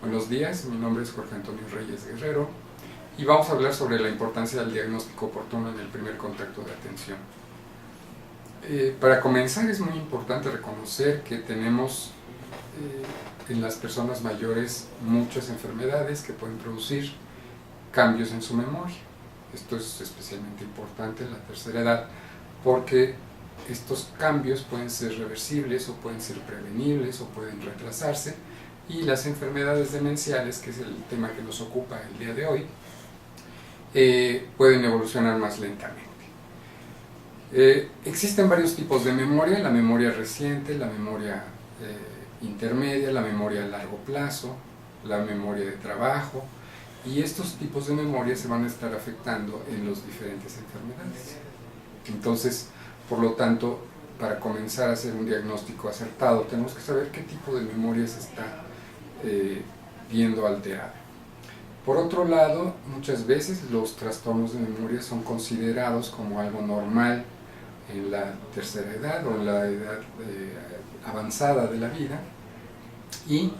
Buenos días, mi nombre es Jorge Antonio Reyes Guerrero y vamos a hablar sobre la importancia del diagnóstico oportuno en el primer contacto de atención. Para comenzar es muy importante reconocer que tenemos en las personas mayores muchas enfermedades que pueden producir cambios en su memoria. Esto es especialmente importante en la tercera edad porque estos cambios pueden ser reversibles o pueden ser prevenibles o pueden retrasarse, y las enfermedades demenciales, que es el tema que nos ocupa el día de hoy, pueden evolucionar más lentamente. Existen varios tipos de memoria: la memoria reciente, la memoria intermedia, la memoria a largo plazo, la memoria de trabajo, y estos tipos de memoria se van a estar afectando en las diferentes enfermedades. Entonces, por lo tanto, para comenzar a hacer un diagnóstico acertado, tenemos que saber qué tipo de memoria se está viendo alterada. Por otro lado, muchas veces los trastornos de memoria son considerados como algo normal en la tercera edad o en la edad avanzada de la vida, y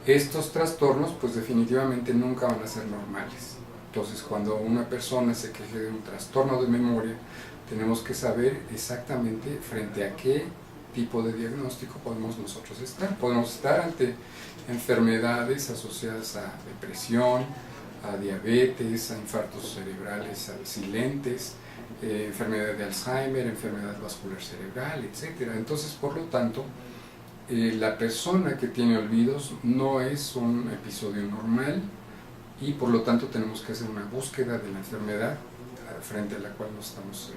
estos trastornos pues definitivamente nunca van a ser normales. Entonces, cuando una persona se queje de un trastorno de memoria, tenemos que saber exactamente frente a qué tipo de diagnóstico podemos nosotros estar. Podemos estar ante enfermedades asociadas a depresión, a diabetes, a infartos cerebrales silentes, enfermedad de Alzheimer, enfermedad vascular cerebral, etc. Entonces, por lo tanto, la persona que tiene olvidos no es un episodio normal, y por lo tanto tenemos que hacer una búsqueda de la enfermedad frente a la cual nos estamos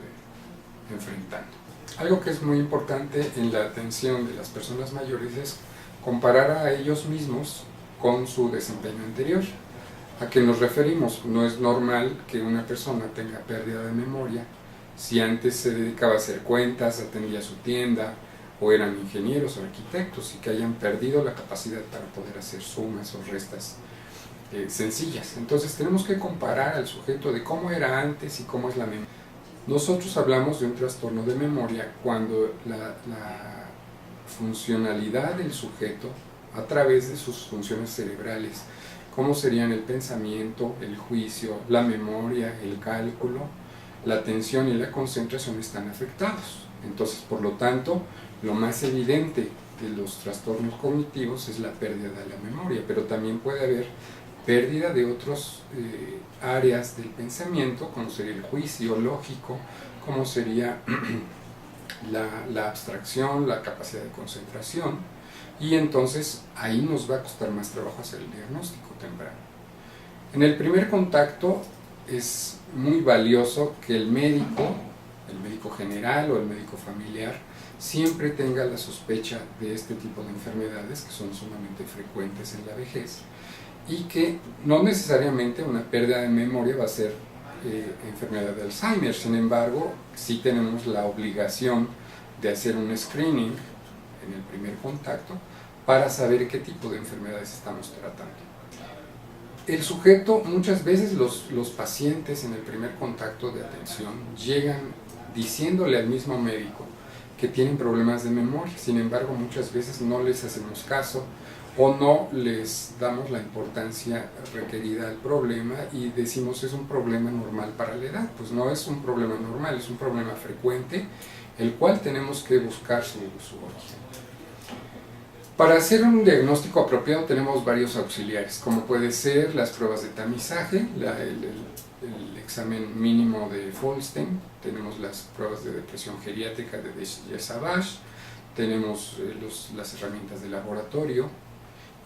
enfrentando. Algo que es muy importante en la atención de las personas mayores es comparar a ellos mismos con su desempeño anterior. ¿A qué nos referimos? No es normal que una persona tenga pérdida de memoria si antes se dedicaba a hacer cuentas, atendía su tienda, o eran ingenieros o arquitectos, y que hayan perdido la capacidad para poder hacer sumas o restas sencillas. Entonces tenemos que comparar al sujeto de cómo era antes y cómo es la memoria. Nosotros hablamos de un trastorno de memoria cuando la funcionalidad del sujeto a través de sus funciones cerebrales, como serían el pensamiento, el juicio, la memoria, el cálculo, la atención y la concentración, están afectados. Entonces, por lo tanto, lo más evidente de los trastornos cognitivos es la pérdida de la memoria, pero también puede haber pérdida de otras áreas del pensamiento, como sería el juicio lógico, como sería la abstracción, la capacidad de concentración, y entonces ahí nos va a costar más trabajo hacer el diagnóstico temprano. En el primer contacto es muy valioso que el médico general o el médico familiar, siempre tenga la sospecha de este tipo de enfermedades que son sumamente frecuentes en la vejez, y que no necesariamente una pérdida de memoria va a ser enfermedad de Alzheimer. Sin embargo, sí tenemos la obligación de hacer un screening en el primer contacto para saber qué tipo de enfermedades estamos tratando. El sujeto, muchas veces los pacientes en el primer contacto de atención llegan diciéndole al mismo médico que tienen problemas de memoria. Sin embargo, muchas veces no les hacemos caso o no les damos la importancia requerida al problema y decimos es un problema normal para la edad. Pues no es un problema normal, es un problema frecuente, el cual tenemos que buscar su origen. Para hacer un diagnóstico apropiado tenemos varios auxiliares, como puede ser las pruebas de tamizaje, el examen mínimo de Folstein, tenemos las pruebas de depresión geriátrica de Desch-Savage, tenemos las herramientas de laboratorio,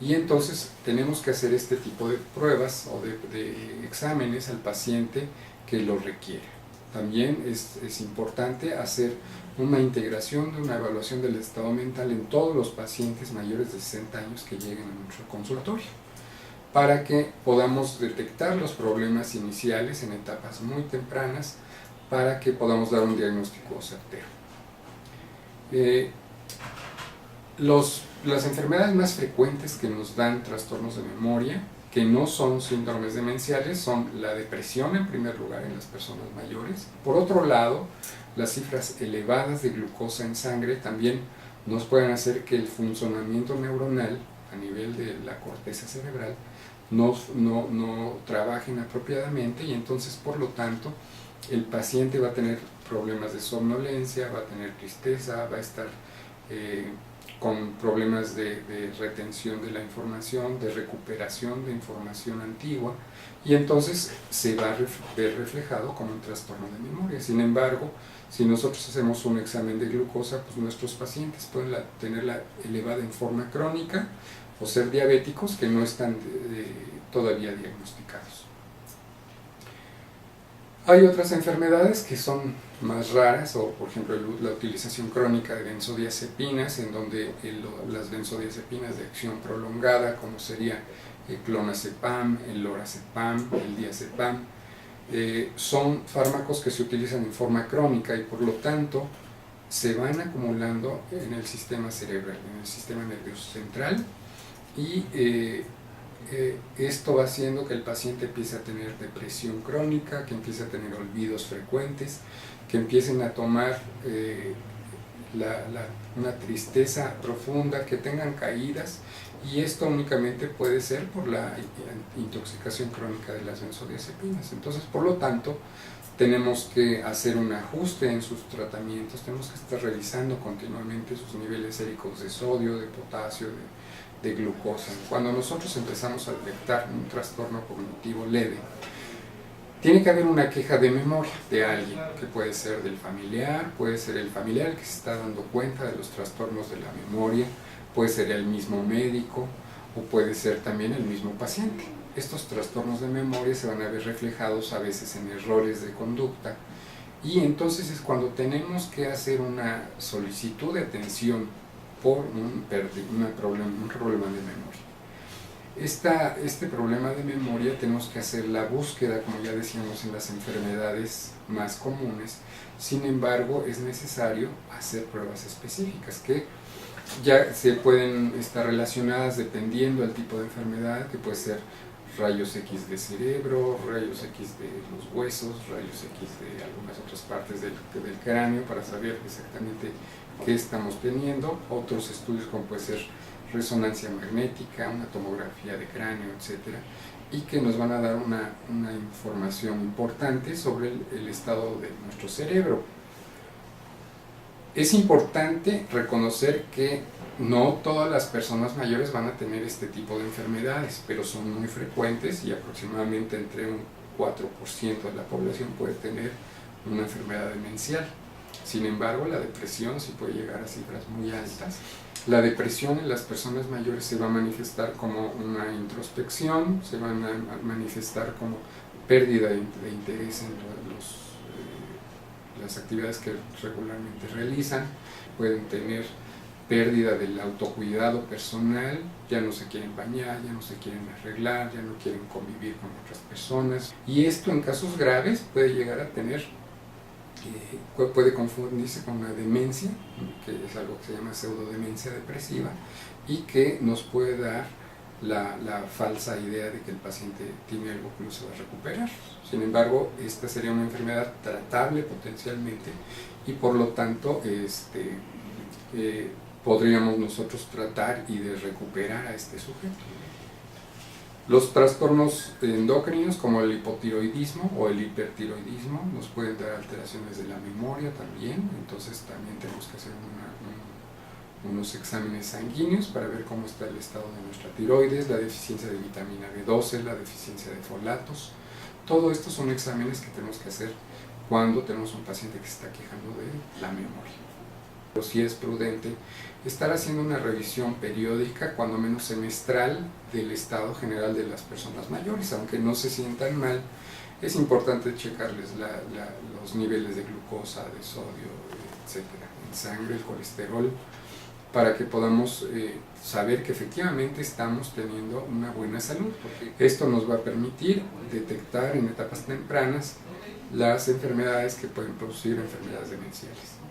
y entonces tenemos que hacer este tipo de pruebas o de exámenes al paciente que lo requiere. También es importante hacer una integración de una evaluación del estado mental en todos los pacientes mayores de 60 años que lleguen a nuestro consultorio, para que podamos detectar los problemas iniciales en etapas muy tempranas, para que podamos dar un diagnóstico certero. Las enfermedades más frecuentes que nos dan trastornos de memoria, que no son síndromes demenciales, son la depresión en primer lugar en las personas mayores. Por otro lado, las cifras elevadas de glucosa en sangre también nos pueden hacer que el funcionamiento neuronal a nivel de la corteza cerebral no trabajen apropiadamente, y entonces por lo tanto el paciente va a tener problemas de somnolencia, va a tener tristeza, va a estar con problemas de retención de la información, de recuperación de información antigua, y entonces se va a ver reflejado como un trastorno de memoria. Sin embargo, si nosotros hacemos un examen de glucosa, pues nuestros pacientes pueden tenerla elevada en forma crónica o ser diabéticos que no están todavía diagnosticados. Hay otras enfermedades que son más raras, o por ejemplo la utilización crónica de benzodiazepinas, en donde las benzodiazepinas de acción prolongada, como sería el clonazepam, el lorazepam, el diazepam, son fármacos que se utilizan en forma crónica y por lo tanto se van acumulando en el sistema cerebral, en el sistema nervioso central, y esto va haciendo que el paciente empiece a tener depresión crónica, que empiece a tener olvidos frecuentes, que empiecen a tomar una tristeza profunda, que tengan caídas, y esto únicamente puede ser por la intoxicación crónica de las benzodiazepinas. Entonces, por lo tanto, tenemos que hacer un ajuste en sus tratamientos, tenemos que estar revisando continuamente sus niveles séricos de sodio, de potasio, de glucosa. Cuando nosotros empezamos a detectar un trastorno cognitivo leve, tiene que haber una queja de memoria de alguien, que puede ser del familiar, puede ser el familiar que se está dando cuenta de los trastornos de la memoria, puede ser el mismo médico o puede ser también el mismo paciente. Estos trastornos de memoria se van a ver reflejados a veces en errores de conducta, y entonces es cuando tenemos que hacer una solicitud de atención por un problema de memoria. Este problema de memoria tenemos que hacer la búsqueda, como ya decíamos, en las enfermedades más comunes. Sin embargo, es necesario hacer pruebas específicas que ya se pueden estar relacionadas dependiendo del tipo de enfermedad, que puede ser rayos X de cerebro, rayos X de los huesos, rayos X de algunas otras partes del cráneo, para saber exactamente qué estamos teniendo. Otros estudios como puede ser resonancia magnética, una tomografía de cráneo, etcétera, y que nos van a dar una información importante sobre el estado de nuestro cerebro. Es importante reconocer que no todas las personas mayores van a tener este tipo de enfermedades, pero son muy frecuentes, y aproximadamente entre un 4% de la población puede tener una enfermedad demencial. Sin embargo, la depresión sí puede llegar a cifras muy altas. La depresión en las personas mayores se va a manifestar como una introspección, se van a manifestar como pérdida de interés en las actividades que regularmente realizan, pueden tener pérdida del autocuidado personal, ya no se quieren bañar, ya no se quieren arreglar, ya no quieren convivir con otras personas, y esto en casos graves puede llegar a tener, puede confundirse con una demencia, que es algo que se llama pseudodemencia depresiva, y que nos puede dar la falsa idea de que el paciente tiene algo que no se va a recuperar. Sin embargo, esta sería una enfermedad tratable potencialmente, y por lo tanto podríamos nosotros tratar y de recuperar a este sujeto. Los trastornos endocrinos como el hipotiroidismo o el hipertiroidismo nos pueden dar alteraciones de la memoria también, entonces también tenemos que hacer unos exámenes sanguíneos para ver cómo está el estado de nuestra tiroides, la deficiencia de vitamina B12, la deficiencia de folatos. Todo esto son exámenes que tenemos que hacer cuando tenemos un paciente que se está quejando de la memoria. Pero sí es prudente estar haciendo una revisión periódica, cuando menos semestral, del estado general de las personas mayores. Aunque no se sientan mal, es importante checarles los niveles de glucosa, de sodio, etcétera, en sangre, el colesterol, para que podamos saber que efectivamente estamos teniendo una buena salud, porque esto nos va a permitir detectar en etapas tempranas las enfermedades que pueden producir enfermedades demenciales.